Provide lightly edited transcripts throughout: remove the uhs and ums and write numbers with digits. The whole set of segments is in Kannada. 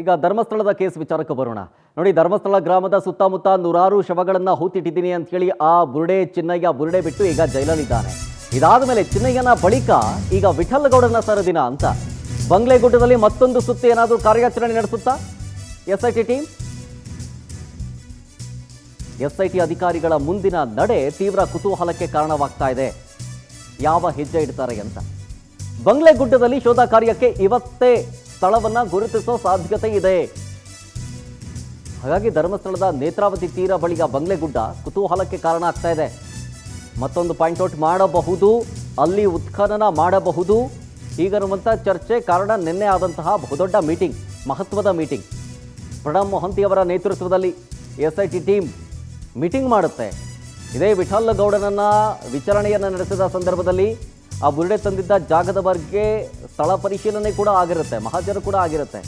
ಈಗ ಧರ್ಮಸ್ಥಳದ ಕೇಸ್ ವಿಚಾರಕ್ಕೆ ಬರೋಣ. ನೋಡಿ, ಧರ್ಮಸ್ಥಳ ಗ್ರಾಮದ ಸುತ್ತಮುತ್ತ ನೂರಾರು ಶವಗಳನ್ನು ಹೂತಿಟ್ಟಿದ್ದೀನಿ ಅಂತ ಹೇಳಿ ಆ ಬುರುಡೆ ಚಿನ್ನಯ್ಯ ಬುರುಡೆ ಬಿಟ್ಟು ಈಗ ಜೈಲಲ್ಲಿದ್ದಾನೆ. ಇದಾದ ಮೇಲೆ ಚಿನ್ನಯ್ಯನ ಬಳಿಕ ಈಗ ವಿಠಲಗೌಡನ ಸರದಿನ ಅಂತ ಬಂಗ್ಲೆಗುಡ್ಡದಲ್ಲಿ ಮತ್ತೊಂದು ಸುತ್ತು ಏನಾದರೂ ಕಾರ್ಯಾಚರಣೆ ನಡೆಸುತ್ತಾ ಎಸ್ಐಟಿ ಟೀಮ್? ಎಸ್ಐಟಿ ಅಧಿಕಾರಿಗಳ ಮುಂದಿನ ನಡೆ ತೀವ್ರ ಕುತೂಹಲಕ್ಕೆ ಕಾರಣವಾಗ್ತಾ ಇದೆ. ಯಾವ ಹೆಜ್ಜೆ ಇಡ್ತಾರೆ ಅಂತ. ಬಂಗ್ಲೆಗುಡ್ಡದಲ್ಲಿ ಶೋಧ ಕಾರ್ಯಕ್ಕೆ ಇವತ್ತೇ ಸ್ಥಳವನ್ನ ಗುರುತಿಸೋ ಸಾಧ್ಯತೆ ಇದೆ. ಹಾಗಾಗಿ ಧರ್ಮಸ್ಥಳದ ನೇತ್ರಾವತಿ ತೀರ ಬಳಿಯ ಬಂಗ್ಲೆಗುಡ್ಡ ಕುತೂಹಲಕ್ಕೆ ಕಾರಣ ಆಗ್ತಾ ಇದೆ. ಮತ್ತೊಂದು ಪಾಯಿಂಟ್ ಔಟ್ ಮಾಡಬಹುದು, ಅಲ್ಲಿ ಉತ್ಖನನ ಮಾಡಬಹುದು ಹೀಗನ್ನುವಂಥ ಚರ್ಚೆ ಕಾರಣ ನಿನ್ನೆ ಆದಂತಹ ಬಹುದೊಡ್ಡ ಮೀಟಿಂಗ್, ಮಹತ್ವದ ಮೀಟಿಂಗ್. ಪ್ರಣಬ್ ಮೊಹಂತಿ ಅವರ ನೇತೃತ್ವದಲ್ಲಿ ಎಸ್ಐಟಿ ಟೀಮ್ ಮೀಟಿಂಗ್ ಮಾಡುತ್ತೆ. ಇದೇ ವಿಠಲಗೌಡನನ್ನ ವಿಚಾರಣೆಯನ್ನು ನಡೆಸಿದ ಸಂದರ್ಭದಲ್ಲಿ ಆ ಬುರುಡೆ ತಂದಿದ್ದ ಜಾಗದ ಬಗ್ಗೆ ಸ್ಥಳ ಪರಿಶೀಲನೆ ಕೂಡ ಆಗಿರುತ್ತೆ, ಮಹಾಜರು ಕೂಡ ಆಗಿರುತ್ತೆ.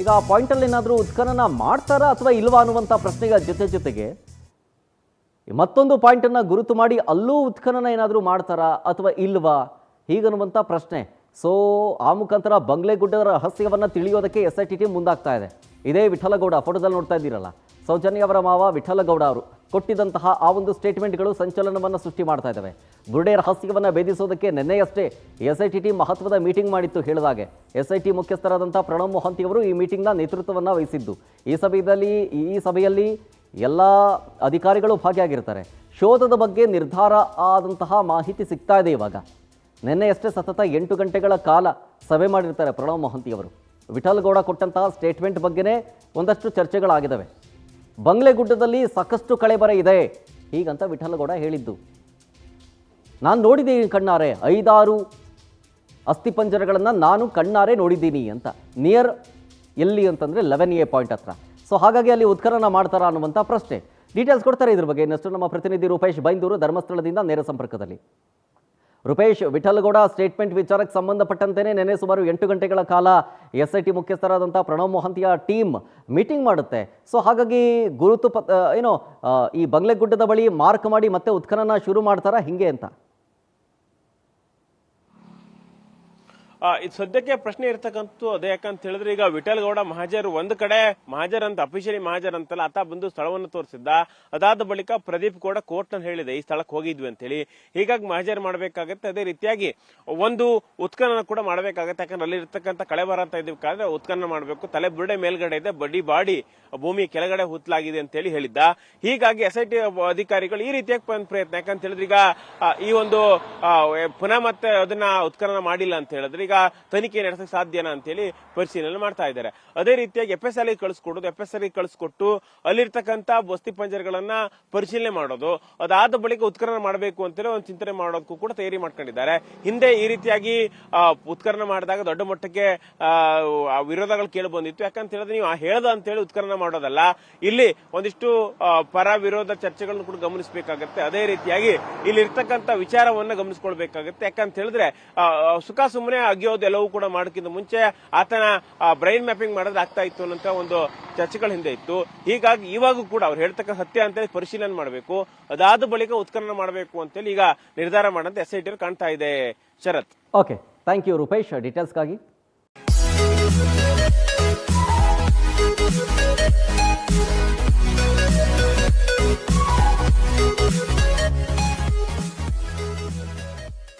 ಈಗ ಆ ಪಾಯಿಂಟಲ್ಲಿ ಏನಾದರೂ ಉತ್ಖನನ ಮಾಡ್ತಾರಾ ಅಥವಾ ಇಲ್ವಾ ಅನ್ನುವಂಥ ಪ್ರಶ್ನೆಗೆ ಜೊತೆಗೆ ಮತ್ತೊಂದು ಪಾಯಿಂಟನ್ನು ಗುರುತು ಮಾಡಿ ಅಲ್ಲೂ ಉತ್ಖನನ ಏನಾದರೂ ಮಾಡ್ತಾರಾ ಅಥವಾ ಇಲ್ವಾ ಹೀಗನ್ನುವಂಥ ಪ್ರಶ್ನೆ. ಸೊ ಆ ಮುಖಾಂತರ ಬಂಗ್ಲೆಗುಡ್ಡದ ರಹಸ್ಯವನ್ನು ತಿಳಿಯೋದಕ್ಕೆ ಎಸ್ಐಟಿ ಟೀಮ್ ಮುಂದಾಗ್ತಾ ಇದೆ. ಇದೇ ವಿಠಲಗೌಡ ಫೋಟೋದಲ್ಲಿ ನೋಡ್ತಾ ಇದ್ದೀರಲ್ಲ, ಸೌಜನ್ಯ ಅವರ ಮಾವ ವಿಠಲಗೌಡ ಅವರು ಕೊಟ್ಟಿದ್ದಂತಹ ಆ ಒಂದು ಸ್ಟೇಟ್ಮೆಂಟ್ಗಳು ಸಂಚಲನವನ್ನು ಸೃಷ್ಟಿ ಮಾಡ್ತಾ ಇದ್ದಾವೆ. ಬುರುಡೆ ರಹಸ್ಯವನ್ನು ಭೇದಿಸೋದಕ್ಕೆ ನಿನ್ನೆಯಷ್ಟೇ ಎಸ್ಐಟಿ ಟೀಮ್ ಮಹತ್ವದ ಮೀಟಿಂಗ್ ಮಾಡಿತ್ತು. ಹೇಳಿದಾಗೆ ಎಸ್ಐಟಿ ಮುಖ್ಯಸ್ಥರಾದಂಥ ಪ್ರಣಬ್ ಮೊಹಂತಿ ಅವರು ಈ ಮೀಟಿಂಗ್ನ ನೇತೃತ್ವವನ್ನು ವಹಿಸಿದ್ದು. ಈ ಸಭೆಯಲ್ಲಿ ಎಲ್ಲ ಅಧಿಕಾರಿಗಳು ಭಾಗಿಯಾಗಿರ್ತಾರೆ. ಶೋಧದ ಬಗ್ಗೆ ನಿರ್ಧಾರ ಆದಂತಹ ಮಾಹಿತಿ ಸಿಗ್ತಾ ಇದೆ ಇವಾಗ. ನಿನ್ನೆಯಷ್ಟೇ ಸತತ 8 ಗಂಟೆಗಳ ಕಾಲ ಸಭೆ ಮಾಡಿರ್ತಾರೆ ಪ್ರಣಬ್ ಮೊಹಂತಿ ಅವರು. ವಿಠಲಗೌಡ ಕೊಟ್ಟಂತಹ ಸ್ಟೇಟ್ಮೆಂಟ್ ಬಗ್ಗೆನೇ ಒಂದಷ್ಟು ಚರ್ಚೆಗಳಾಗಿದ್ದಾವೆ. ಬಂಗ್ಲೆಗುಡ್ಡದಲ್ಲಿ ಸಾಕಷ್ಟು ಕಳೆಬರ ಇದೆ ಹೀಗಂತ ವಿಠಲಗೌಡ ಹೇಳಿದ್ದು. ನಾನು ನೋಡಿದ್ದೀನಿ ಕಣ್ಣಾರೆ, 5-6 ಅಸ್ಥಿಪಂಜರಗಳನ್ನು ನಾನು ಕಣ್ಣಾರೆ ನೋಡಿದ್ದೀನಿ ಅಂತ. ನಿಯರ್ ಎಲ್ಲಿ ಅಂತಂದರೆ 11A ಪಾಯಿಂಟ್ ಹತ್ರ. ಸೊ ಹಾಗಾಗಿ ಅಲ್ಲಿ ಉತ್ಖನನ ಮಾಡ್ತಾರಾ ಅನ್ನುವಂಥ ಪ್ರಶ್ನೆ. ಡೀಟೇಲ್ಸ್ ಕೊಡ್ತಾರೆ ಇದ್ರ ಬಗ್ಗೆ ಇನ್ನಷ್ಟು ನಮ್ಮ ಪ್ರತಿನಿಧಿ ರೂಪೇಶ್ ಬೈಂದೂರು ಧರ್ಮಸ್ಥಳದಿಂದ ನೇರ ಸಂಪರ್ಕದಲ್ಲಿ. ರೂಪೇಶ್, ವಿಠಲಗೌಡ ಸ್ಟೇಟ್ಮೆಂಟ್ ವಿಚಾರಕ್ಕೆ ಸಂಬಂಧಪಟ್ಟಂತೆಯೇ ನೆನೆ ಸುಮಾರು 8 ಗಂಟೆಗಳ ಕಾಲ ಎಸ್ಐಟಿ ಮುಖ್ಯಸ್ಥರಾದಂಥ ಪ್ರಣಬ್ ಮೊಹಂತಿಯ ಟೀಮ್ ಮೀಟಿಂಗ್ ಮಾಡುತ್ತೆ. ಸೊ ಹಾಗಾಗಿ ಗುರುತು ಈ ಬಂಗ್ಲೆಗುಡ್ಡದ ಬಳಿ ಮಾರ್ಕ್ ಮಾಡಿ ಮತ್ತೆ ಉತ್ಖನನ ಶುರು ಮಾಡ್ತಾರಾ ಹಿಂಗೆ ಅಂತ? ಇದು ಸದ್ಯಕ್ಕೆ ಪ್ರಶ್ನೆ ಇರ್ತಕ್ಕಂಥ ಅದೇ. ಯಾಕಂತ ಹೇಳಿದ್ರೆ ಈಗ ವಿಠಲಗೌಡ ಮಹಾಜರ್ ಒಂದು ಕಡೆ ಮಹಾಜರ್ ಅಂತ ಅಫಿಷಿಯಲಿ ಮಹಾಜರ್ ಅಂತಲ್ಲ, ಆತ ಬಂದು ಸ್ಥಳವನ್ನು ತೋರಿಸಿದ್ದ. ಅದಾದ ಬಳಿಕ ಪ್ರದೀಪ್ ಕೂಡ ಕೋರ್ಟ್ ನಲ್ಲಿ ಹೇಳಿದೆ ಈ ಸ್ಥಳಕ್ಕೆ ಹೋಗಿದ್ವಿ ಅಂತ ಹೇಳಿ. ಹೀಗಾಗಿ ಮಹಾಜರ್ ಮಾಡಬೇಕಾಗತ್ತೆ. ಅದೇ ರೀತಿಯಾಗಿ ಒಂದು ಉತ್ಖನನ ಕೂಡ ಮಾಡಬೇಕಾಗತ್ತೆ. ಯಾಕಂದ್ರೆ ಅಲ್ಲಿ ಇರ್ತಕ್ಕಂಥ ಕಳೆ ಬರಂತ ಇದಕ್ಕಾದ್ರೆ ಉತ್ಖನನ ಮಾಡಬೇಕು. ತಲೆ ಬುರುಡೆ ಮೇಲ್ಗಡೆ ಇದೆ, ಬಾಡಿ ಭೂಮಿ ಕೆಳಗಡೆ ಹುತ್ತಲಾಗಿದೆ ಅಂತ ಹೇಳಿ ಹೇಳಿದ್ದ. ಹೀಗಾಗಿ ಎಸ್ಐಟಿ ಅಧಿಕಾರಿಗಳು ಈ ರೀತಿಯಾಗಿ ಪ್ರಯತ್ನ. ಯಾಕಂತ ಹೇಳಿದ್ರೆ ಈಗ ಈ ಒಂದು ಪುನಃ ಮತ್ತೆ ಅದನ್ನ ಉತ್ಖನನ ಮಾಡಿಲ್ಲ ಅಂತ ಹೇಳಿದ್ರೆ ಈಗ ತನಿಖೆ ನಡೆಸಕ್ಕೆ ಸಾಧ್ಯನಾ ಅಂತ ಹೇಳಿ ಪರಿಶೀಲನೆ ಮಾಡ್ತಾ ಇದ್ದಾರೆ. ಅದೇ ರೀತಿಯಾಗಿ FSL ಕಳಿಸ್ಕೊಟ್ಟು ಅಲ್ಲಿರ್ತಕ್ಕಂಥ ಬಸ್ತಿ ಪಂಜರಗಳನ್ನ ಪರಿಶೀಲನೆ ಮಾಡೋದು, ಅದಾದ ಬಳಿಕ ಉತ್ಖನನ ಮಾಡಬೇಕು ಅಂತೇಳಿ ಒಂದು ಚಿಂತನೆ ಮಾಡೋದಕ್ಕೂ ಕೂಡ ತಯಾರಿ ಮಾಡ್ಕೊಂಡಿದ್ದಾರೆ. ಹಿಂದೆ ಈ ರೀತಿಯಾಗಿ ಉತ್ಖನನ ಮಾಡಿದಾಗ ದೊಡ್ಡ ಮಟ್ಟಕ್ಕೆ ವಿರೋಧಗಳು ಕೇಳಿ ಬಂದಿತ್ತು. ಯಾಕಂತ ಹೇಳಿದ್ರೆ ನೀವು ಹೇಳ್ದ ಅಂತ ಹೇಳಿ ಉತ್ಖನನ ಮಾಡೋದಲ್ಲ, ಇಲ್ಲಿ ಒಂದಿಷ್ಟು ಪರ ವಿರೋಧ ಚರ್ಚೆಗಳನ್ನು ಕೂಡ ಗಮನಿಸಬೇಕಾಗತ್ತೆ. ಅದೇ ರೀತಿಯಾಗಿ ಇಲ್ಲಿ ಇರ್ತಕ್ಕಂಥ ವಿಚಾರವನ್ನ ಗಮನಿಸಿಕೊಳ್ಬೇಕಾಗತ್ತೆ. ಯಾಕಂತ ಹೇಳಿದ್ರೆ ಸುಖ ಸುಮ್ಮನೆ ಅಗಿಯೋದು ಎಲ್ಲವೂ ಕೂಡ ಮಾಡೋಕ್ಕಿಂತ ಮುಂಚೆ ಆತನ ಬ್ರೈನ್ ಮ್ಯಾಪಿಂಗ್ ಮಾಡೋದು ಆಗ್ತಾ ಇತ್ತು ಅನ್ನೋ ಒಂದು ಚರ್ಚೆಗಳ ಹಿಂದೆ ಇತ್ತು. ಹೀಗಾಗಿ ಇವಾಗ ಕೂಡ ಅವ್ರು ಹೇಳ್ತಕ್ಕ ಸತ್ಯ ಅಂತೇಳಿ ಪರಿಶೀಲನೆ ಮಾಡಬೇಕು, ಅದಾದ ಬಳಿಕ ಉತ್ಖನನ ಮಾಡಬೇಕು ಅಂತೇಳಿ ಈಗ ನಿರ್ಧಾರ ಮಾಡಂತ ಎಸ್ಐಟಿ ಕಾಣ್ತಾ ಇದೆ. Sharath. Okay, thank you Rupesh ಡೀಟೇಲ್ಸ್ಗಾಗಿ.